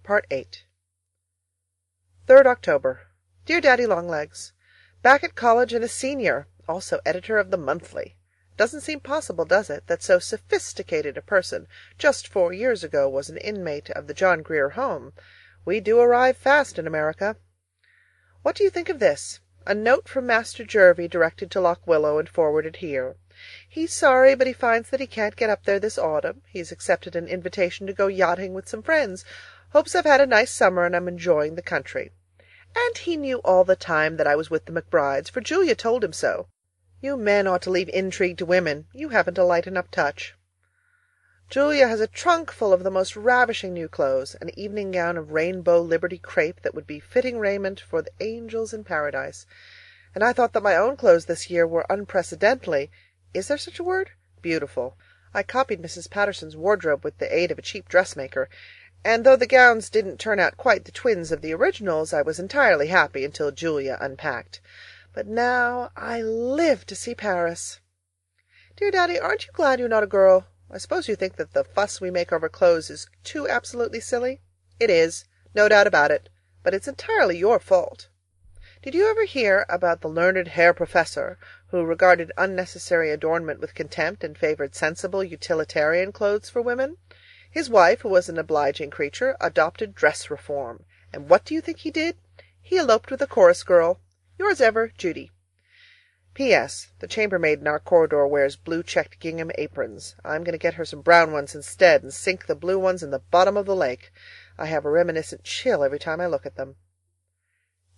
Part 8 3rd October. Dear Daddy-Long-Legs, back at college and a senior, also editor of the Monthly. Doesn't seem possible, does it, that so sophisticated a person just 4 years ago was an inmate of the John Grier Home? We do arrive fast in America. What do you think of this? A note from Master Jervie directed to Lock Willow and forwarded here. He's sorry, but he finds that he can't get up there this autumn. He's accepted an invitation to go yachting with some friends. Hopes I've had a nice summer and I'm enjoying the country. And he knew all the time that I was with the McBrides, for Julia told him so. You men ought to leave intrigue to women. You haven't a light enough touch. Julia has a trunk full of the most ravishing new clothes, an evening gown of rainbow Liberty crepe that would be fitting raiment for the angels in paradise. And I thought that my own clothes this year were unprecedentedly, is there such a word? Beautiful. I copied Mrs. Patterson's wardrobe with the aid of a cheap dressmaker, and though the gowns didn't turn out quite the twins of the originals, I was entirely happy until Julia unpacked. But now I live to see Paris. Dear Daddy, aren't you glad you're not a girl? I suppose you think that the fuss we make over clothes is too absolutely silly? It is, no doubt about it, but it's entirely your fault. Did you ever hear about the learned Herr Professor, who regarded unnecessary adornment with contempt and favored sensible, utilitarian clothes for women? His wife, who was an obliging creature, adopted dress reform. And what do you think he did? He eloped with a chorus girl. Yours ever, Judy. P.S. The chambermaid in our corridor wears blue-checked gingham aprons. I'm going to get her some brown ones instead and sink the blue ones in the bottom of the lake. I have a reminiscent chill every time I look at them.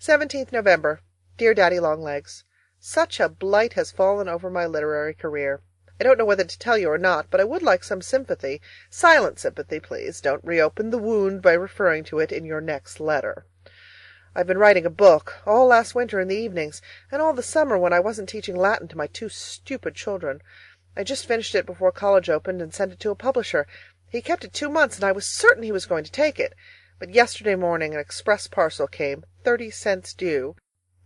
17th November. Dear Daddy-Long-Legs, such a blight has fallen over my literary career. I don't know whether to tell you or not, but I would like some sympathy. Silent sympathy, please. Don't reopen the wound by referring to it in your next letter. I've been writing a book, all last winter in the evenings, and all the summer when I wasn't teaching Latin to my two stupid children. I just finished it before college opened and sent it to a publisher. He kept it 2 months, and I was certain he was going to take it. But yesterday morning an express parcel came, 30 cents due,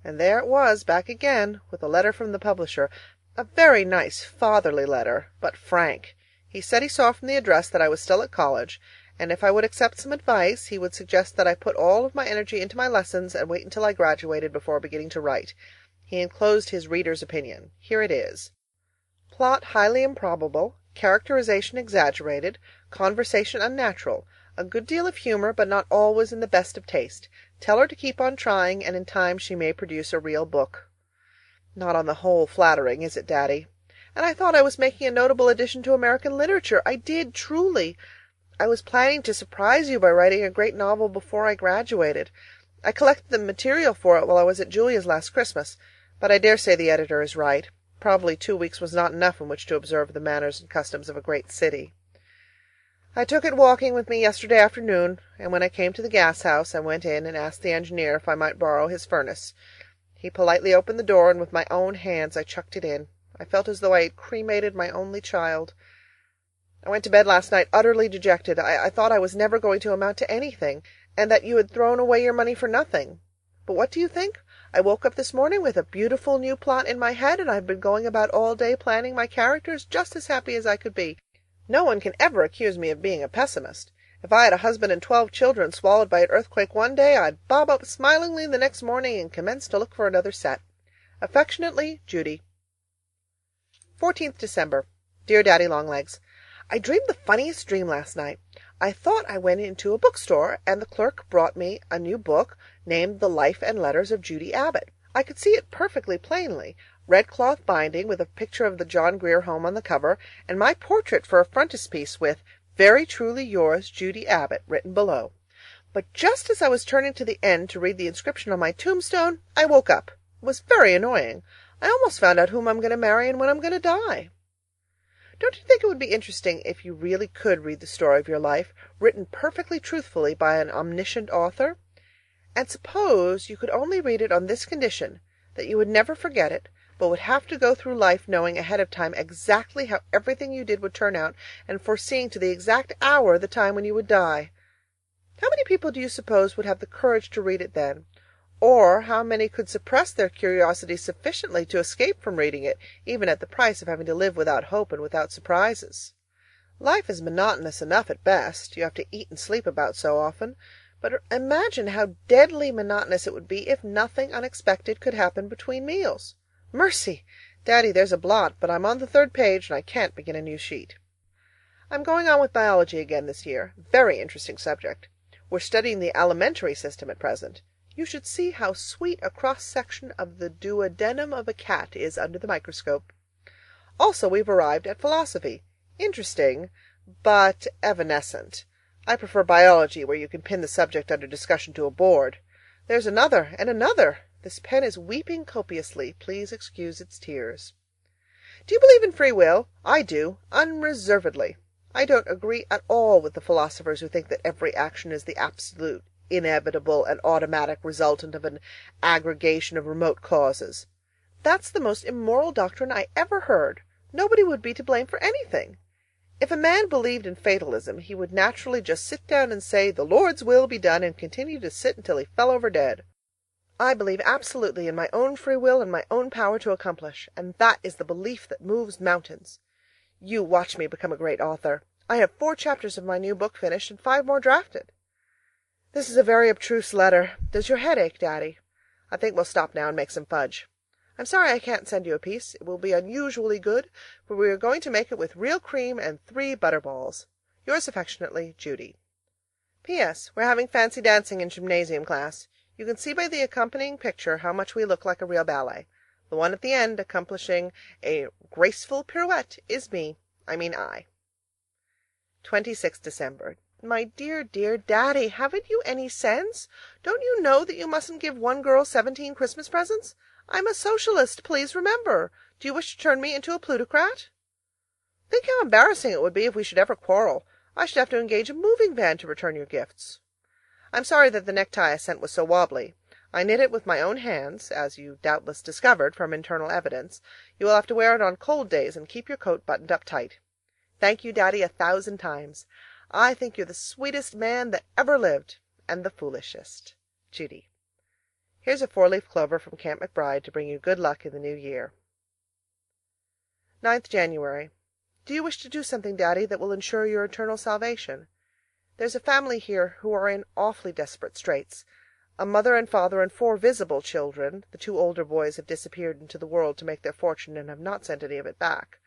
and there it was, back again, with a letter from the publisher. A very nice, fatherly letter, but frank. He said he saw from the address that I was still at college, and if I would accept some advice, he would suggest that I put all of my energy into my lessons and wait until I graduated before beginning to write. He enclosed his reader's opinion. Here it is. Plot highly improbable, characterization exaggerated, conversation unnatural, a good deal of humor, but not always in the best of taste. Tell her to keep on trying, and in time she may produce a real book. Not on the whole flattering, is it, Daddy? And I thought I was making a notable addition to American literature. I did, truly. I was planning to surprise you by writing a great novel before I graduated. I collected the material for it while I was at Julia's last Christmas, but I dare say the editor is right. Probably 2 weeks was not enough in which to observe the manners and customs of a great city. I took it walking with me yesterday afternoon, and when I came to the gas house, I went in and asked the engineer if I might borrow his furnace. He politely opened the door, and with my own hands I chucked it in. I felt as though I had cremated my only child. I went to bed last night utterly dejected. I thought I was never going to amount to anything, and that you had thrown away your money for nothing. But what do you think? I woke up this morning with a beautiful new plot in my head, and I've been going about all day planning my characters, just as happy as I could be. No one can ever accuse me of being a pessimist. If I had a husband and 12 children swallowed by an earthquake one day, I'd bob up smilingly the next morning and commence to look for another set. Affectionately, Judy. 14th December. Dear Daddy-Long-Legs, I dreamed the funniest dream last night. I thought I went into a bookstore, and the clerk brought me a new book named The Life and Letters of Judy Abbott. I could see it perfectly plainly. Red cloth binding with a picture of the John Grier Home on the cover, and my portrait for a frontispiece with "Very truly yours, Judy Abbott," written below. But just as I was turning to the end to read the inscription on my tombstone, I woke up. It was very annoying. I almost found out whom I'm going to marry and when I'm going to die. Don't you think it would be interesting if you really could read the story of your life, written perfectly truthfully by an omniscient author? And suppose you could only read it on this condition, that you would never forget it, but would have to go through life knowing ahead of time exactly how everything you did would turn out, and foreseeing to the exact hour the time when you would die. How many people do you suppose would have the courage to read it then? Or how many could suppress their curiosity sufficiently to escape from reading it, even at the price of having to live without hope and without surprises? Life is monotonous enough at best. You have to eat and sleep about so often. But imagine how deadly monotonous it would be if nothing unexpected could happen between meals. Mercy! Daddy, there's a blot, but I'm on the third page and I can't begin a new sheet. I'm going on with biology again this year. Very interesting subject. We're studying the alimentary system at present. You should see how sweet a cross-section of the duodenum of a cat is under the microscope. Also, we've arrived at philosophy. Interesting, but evanescent. I prefer biology, where you can pin the subject under discussion to a board. There's another, and another. This pen is weeping copiously. Please excuse its tears. Do you believe in free will? I do, unreservedly. I don't agree at all with the philosophers who think that every action is the absolute, inevitable, and automatic resultant of an aggregation of remote causes. That's the most immoral doctrine I ever heard. Nobody would be to blame for anything. If a man believed in fatalism, he would naturally just sit down and say, "The Lord's will be done," and continue to sit until he fell over dead. I believe absolutely in my own free will and my own power to accomplish, and that is the belief that moves mountains. You watch me become a great author. I have 4 chapters of my new book finished and 5 more drafted. This is a very abstruse letter. Does your head ache, Daddy? I think we'll stop now and make some fudge. I'm sorry I can't send you a piece. It will be unusually good, for we are going to make it with real cream and 3 butterballs. Yours affectionately, Judy. P.S. We're having fancy dancing in gymnasium class. You can see by the accompanying picture how much we look like a real ballet. The one at the end, accomplishing a graceful pirouette, is me. I. 26th December. My dear, dear Daddy, haven't you any sense? Don't you know that you mustn't give one girl 17 Christmas presents? I'm a socialist, please remember. Do you wish to turn me into a plutocrat? Think how embarrassing it would be if we should ever quarrel. I should have to engage a moving van to return your gifts. I'm sorry that the necktie I sent was so wobbly. I knit it with my own hands, as you doubtless discovered from internal evidence. You will have to wear it on cold days and keep your coat buttoned up tight. Thank you, Daddy, 1,000 times. I think you're the sweetest man that ever lived, and the foolishest. Judy. Here's a 4-leaf clover from Camp McBride to bring you good luck in the new year. 9th January. Do you wish to do something, Daddy, that will ensure your eternal salvation? There's a family here who are in awfully desperate straits. A mother and father and 4 visible children. The 2 older boys have disappeared into the world to make their fortune and have not sent any of it back.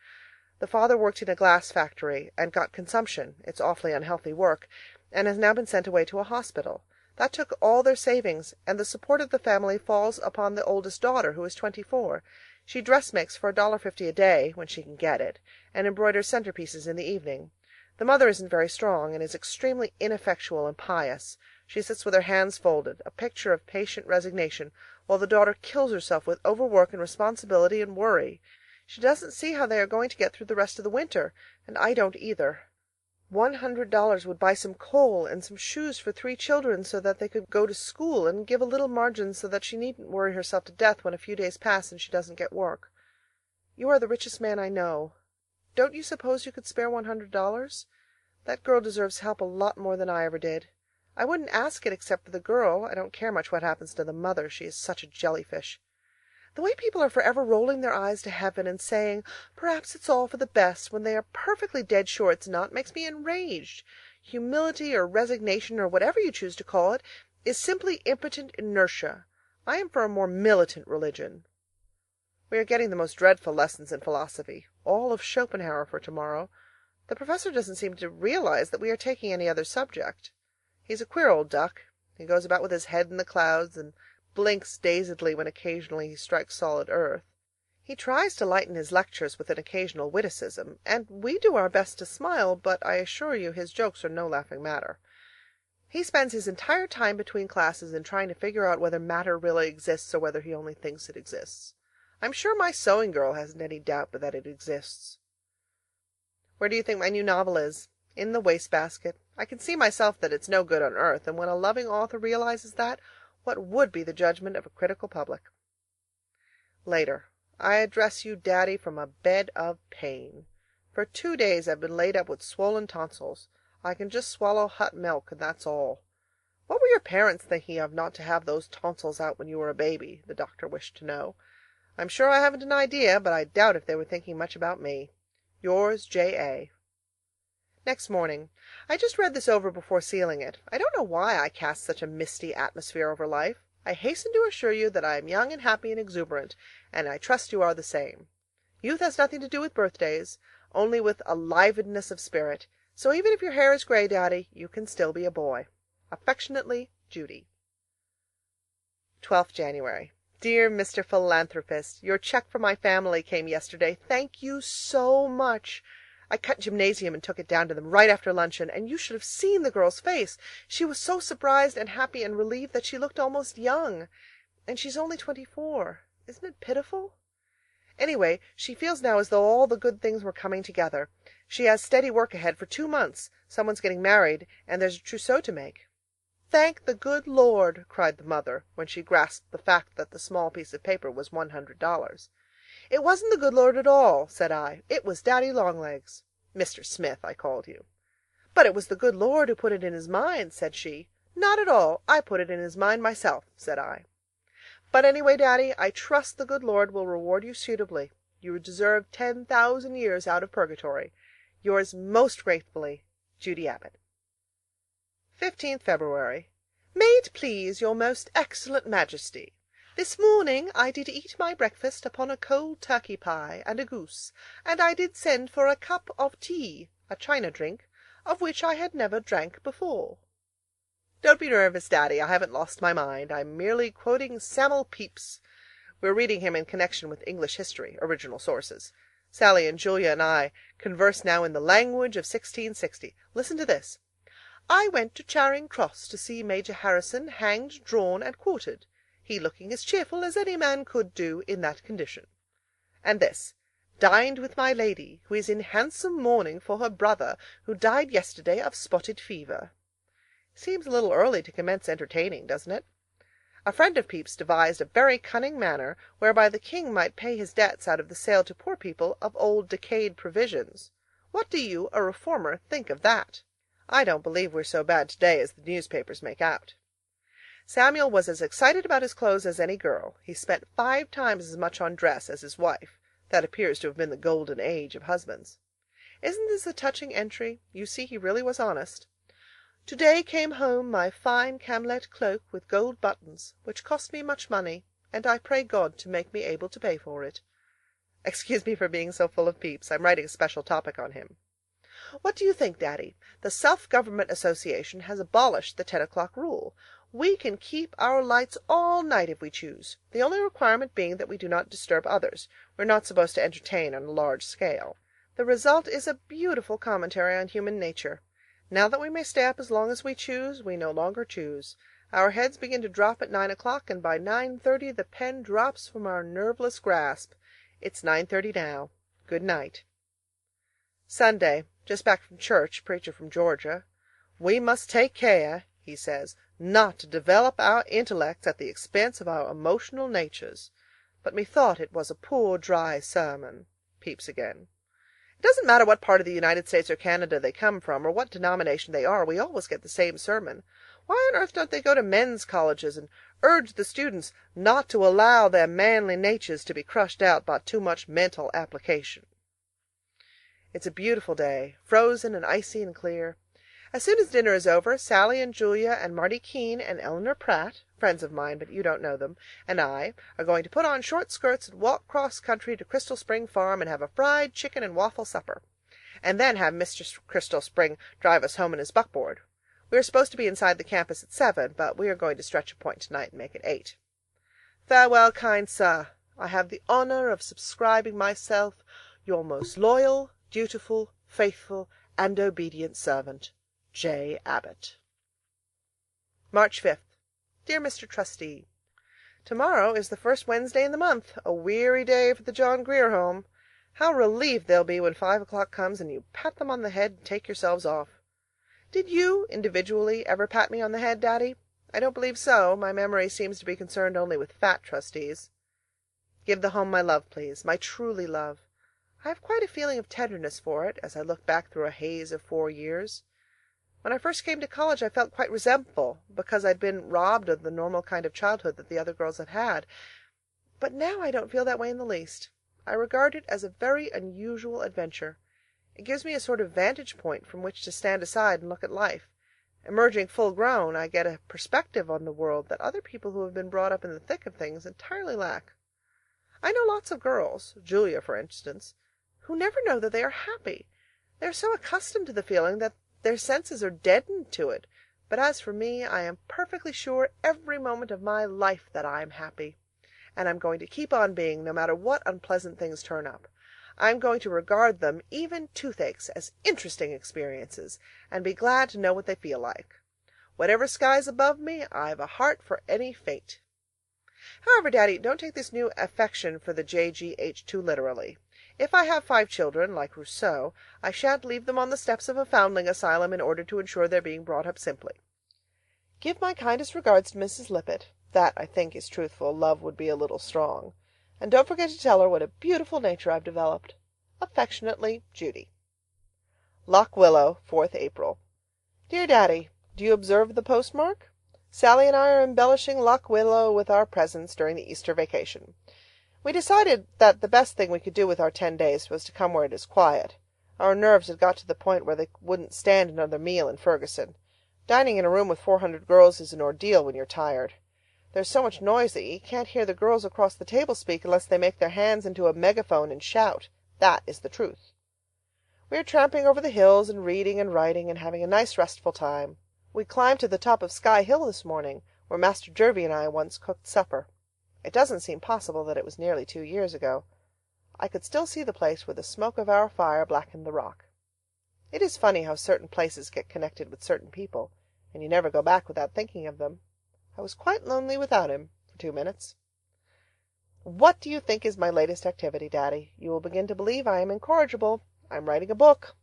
The father worked in a glass factory and got consumption, it's awfully unhealthy work, and has now been sent away to a hospital. That took all their savings, and the support of the family falls upon the oldest daughter, who is 24. She dressmakes for $1.50 a day, when she can get it, and embroiders centerpieces in the evening. The mother isn't very strong, and is extremely ineffectual and pious. She sits with her hands folded, a picture of patient resignation, while the daughter kills herself with overwork and responsibility and worry. She doesn't see how they are going to get through the rest of the winter, and I don't either. $100 would buy some coal and some shoes for 3 children so that they could go to school, and give a little margin so that she needn't worry herself to death when a few days pass and she doesn't get work. You are the richest man I know. Don't you suppose you could spare $100? That girl deserves help a lot more than I ever did. I wouldn't ask it except for the girl. I don't care much what happens to the mother. She is such a jellyfish. The way people are forever rolling their eyes to heaven and saying, "Perhaps it's all for the best," when they are perfectly dead sure it's not, makes me enraged. Humility or resignation, or whatever you choose to call it, is simply impotent inertia. I am for a more militant religion. We are getting the most dreadful lessons in philosophy, all of Schopenhauer for tomorrow. The professor doesn't seem to realize that we are taking any other subject. He's a queer old duck. He goes about with his head in the clouds and blinks dazedly when occasionally he strikes solid earth. He tries to lighten his lectures with an occasional witticism, and we do our best to smile, but I assure you his jokes are no laughing matter. He spends his entire time between classes in trying to figure out whether matter really exists or whether he only thinks it exists. I'm sure my sewing girl hasn't any doubt but that it exists. Where do you think my new novel is? In the wastebasket. I can see myself that it's no good on earth, and when a loving author realizes that, what would be the judgment of a critical public? Later. I address you, Daddy, from a bed of pain. For 2 days I've been laid up with swollen tonsils. I can just swallow hot milk, and that's all. What were your parents thinking of not to have those tonsils out when you were a baby? The doctor wished to know. I'm sure I haven't an idea, but I doubt if they were thinking much about me. Yours, J.A. Next morning. I just read this over before sealing it. I don't know why I cast such a misty atmosphere over life. I hasten to assure you that I am young and happy and exuberant, and I trust you are the same. Youth has nothing to do with birthdays, only with alivedness of spirit. So even if your hair is gray, Daddy, you can still be a boy. Affectionately, Judy. 12th January. Dear Mr. Philanthropist, your check for my family came yesterday. Thank you so much. I cut gymnasium and took it down to them right after luncheon, and you should have seen the girl's face. She was so surprised and happy and relieved that she looked almost young. And she's only 24. Isn't it pitiful? Anyway, she feels now as though all the good things were coming together. She has steady work ahead for 2 months. Someone's getting married, and there's a trousseau to make. Thank the good Lord, cried the mother, when she grasped the fact that the small piece of paper was $100. It wasn't the good Lord at all, said I. It was Daddy Longlegs. Mr. Smith, I called you. But it was the good Lord who put it in his mind, said she. Not at all. I put it in his mind myself, said I. But anyway, Daddy, I trust the good Lord will reward you suitably. You deserve 10,000 years out of purgatory. Yours most gratefully, Judy Abbott. 15th February. May it please your most excellent Majesty, this morning I did eat my breakfast upon a cold turkey pie and a goose, and I did send for a cup of tea, a China drink, of which I had never drank before. Don't be nervous, Daddy, I haven't lost my mind. I'm merely quoting Samuel Pepys. We're reading him in connection with English history, original sources. Sally and Julia and I converse now in the language of 1660. Listen to this. I went to Charing Cross to see Major Harrison hanged, drawn, and quartered, he looking as cheerful as any man could do in that condition. And this, dined with my lady, who is in handsome mourning for her brother, who died yesterday of spotted fever. Seems a little early to commence entertaining, doesn't it? A friend of Pepys devised a very cunning manner whereby the king might pay his debts out of the sale to poor people of old decayed provisions. What do you, a reformer, think of that? I don't believe we're so bad today as the newspapers make out. Samuel was as excited about his clothes as any girl. He spent 5 times as much on dress as his wife. That appears to have been the golden age of husbands. Isn't this a touching entry? You see he really was honest. Today came home my fine camlet cloak with gold buttons, which cost me much money, and I pray God to make me able to pay for it. Excuse me for being so full of Pepys. I'm writing a special topic on him. What do you think, Daddy? The Self-Government Association has abolished the 10 o'clock rule. We can keep our lights all night if we choose, the only requirement being that we do not disturb others. We're not supposed to entertain on a large scale. The result is a beautiful commentary on human nature. Now that we may stay up as long as we choose, we no longer choose. Our heads begin to drop at 9 o'clock, and by 9:30 the pen drops from our nerveless grasp. It's 9:30 now. Good night. Sunday. Just back from church, preacher from Georgia. We must take care, he says, not to develop our intellects at the expense of our emotional natures. But methought it was a poor dry sermon. Pepys again. It doesn't matter what part of the United States or Canada they come from, or what denomination they are, we always get the same sermon. Why on earth don't they go to men's colleges and urge the students not to allow their manly natures to be crushed out by too much mental application? It's a beautiful day, frozen and icy and clear. As soon as dinner is over, Sally and Julia and Marty Keene and Eleanor Pratt, friends of mine but you don't know them, and I are going to put on short skirts and walk cross country to Crystal Spring Farm and have a fried chicken and waffle supper, and then have Mr. Crystal Spring drive us home in his buckboard. We are supposed to be inside the campus at 7, but we are going to stretch a point tonight and make it 8. Farewell, kind sir. I have the honor of subscribing myself your most loyal, dutiful, faithful, and obedient servant, J. Abbott. March 5th. Dear Mr. Trustee, tomorrow is the first Wednesday in the month, a weary day for the John Grier Home. How relieved they'll be when 5 o'clock comes and you pat them on the head and take yourselves off. Did you, individually, ever pat me on the head, Daddy? I don't believe so. My memory seems to be concerned only with fat trustees. Give the home my love, please, my truly love. I have quite a feeling of tenderness for it as I look back through a haze of 4 years. When I first came to college I felt quite resentful because I'd been robbed of the normal kind of childhood that the other girls had had. But now I don't feel that way in the least. I regard it as a very unusual adventure. It gives me a sort of vantage point from which to stand aside and look at life. Emerging full grown, I get a perspective on the world that other people who have been brought up in the thick of things entirely lack. I know lots of girls, Julia for instance, who never know that they are happy. They are so accustomed to the feeling that their senses are deadened to it. But as for me, I am perfectly sure every moment of my life that I am happy. And I'm going to keep on being, no matter what unpleasant things turn up. I'm going to regard them, even toothaches, as interesting experiences, and be glad to know what they feel like. Whatever sky's above me, I've a heart for any fate. However, Daddy, don't take this new affection for the JGH too literally. If I have 5 children, like Rousseau, I shan't leave them on the steps of a foundling asylum in order to ensure their being brought up simply. Give my kindest regards to Mrs. Lippett. That, I think, is truthful. Love would be a little strong. And don't forget to tell her what a beautiful nature I've developed. Affectionately, Judy. Lock Willow, 4th April. Dear Daddy, do you observe the postmark? Sallie and I are embellishing Lock Willow with our presents during the Easter vacation. We decided that the best thing we could do with our 10 days was to come where it is quiet. Our nerves had got to the point where they wouldn't stand another meal in Ferguson. Dining in a room with 400 girls is an ordeal when you're tired. There's so much noise that you can't hear the girls across the table speak unless they make their hands into a megaphone and shout. That is the truth. We are tramping over the hills and reading and writing and having a nice restful time. We climbed to the top of Sky Hill this morning, where Master Jervie and I once cooked supper. It doesn't seem possible that it was nearly 2 years ago. I could still see the place where the smoke of our fire blackened the rock. It is funny how certain places get connected with certain people, and you never go back without thinking of them. I was quite lonely without him for 2 minutes. What do you think is my latest activity, Daddy? You will begin to believe I am incorrigible. I'm writing a book.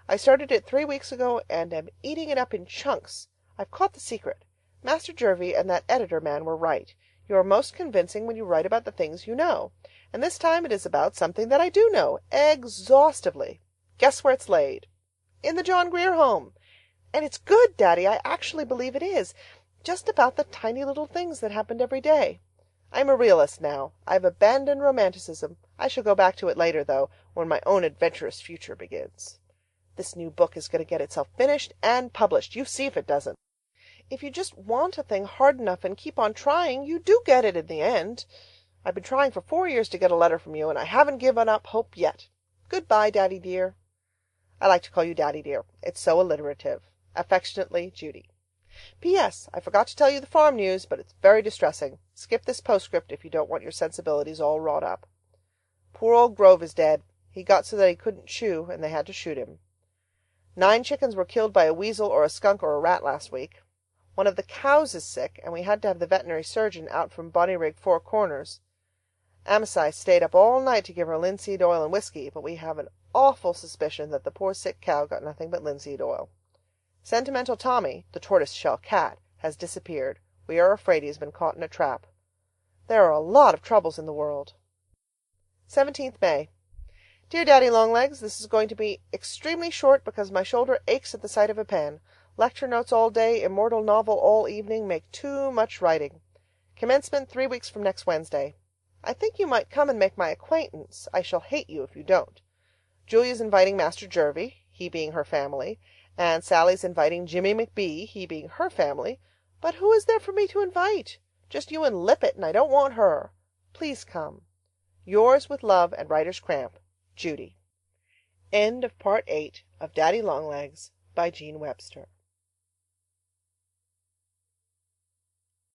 I started it 3 weeks ago and am eating it up in chunks. I've caught the secret. Master Jervie and that editor man were right. You are most convincing when you write about the things you know. And this time it is about something that I do know, exhaustively. Guess where it's laid? In the John Grier Home. And it's good, Daddy. I actually believe it is. Just about the tiny little things that happened every day. I'm a realist now. I've abandoned romanticism. I shall go back to it later, though, when my own adventurous future begins. This new book is going to get itself finished and published. You see if it doesn't. If you just want a thing hard enough and keep on trying, you do get it in the end. I've been trying for 4 years to get a letter from you, and I haven't given up hope yet. Goodbye, Daddy dear. I like to call you Daddy dear. It's so alliterative. Affectionately, Judy. P.S. I forgot to tell you the farm news, but it's very distressing. Skip this postscript if you don't want your sensibilities all wrought up. Poor old Grove is dead. He got so that he couldn't chew, and they had to shoot him. 9 chickens were killed by a weasel or a skunk or a rat last week. One of the cows is sick, and we had to have the veterinary surgeon out from Bonnyrigg 4 Corners. Amasai stayed up all night to give her linseed oil and whiskey, but we have an awful suspicion that the poor sick cow got nothing but linseed oil. Sentimental Tommy, the tortoise-shell cat, has disappeared. We are afraid he has been caught in a trap. There are a lot of troubles in the world. 17th May. Dear Daddy-Long-Legs, this is going to be extremely short because my shoulder aches at the sight of a pen. Lecture notes all day, immortal novel all evening, make too much writing. Commencement 3 weeks from next Wednesday. I think you might come and make my acquaintance. I shall hate you if you don't. Julia's inviting Master Jervie, he being her family, and Sally's inviting Jimmy McBee, he being her family. But who is there for me to invite? Just you and Lippett, and I don't want her. Please come. Yours with love and writer's cramp, Judy. End of Part 8 of Daddy-Long-Legs by Jean Webster.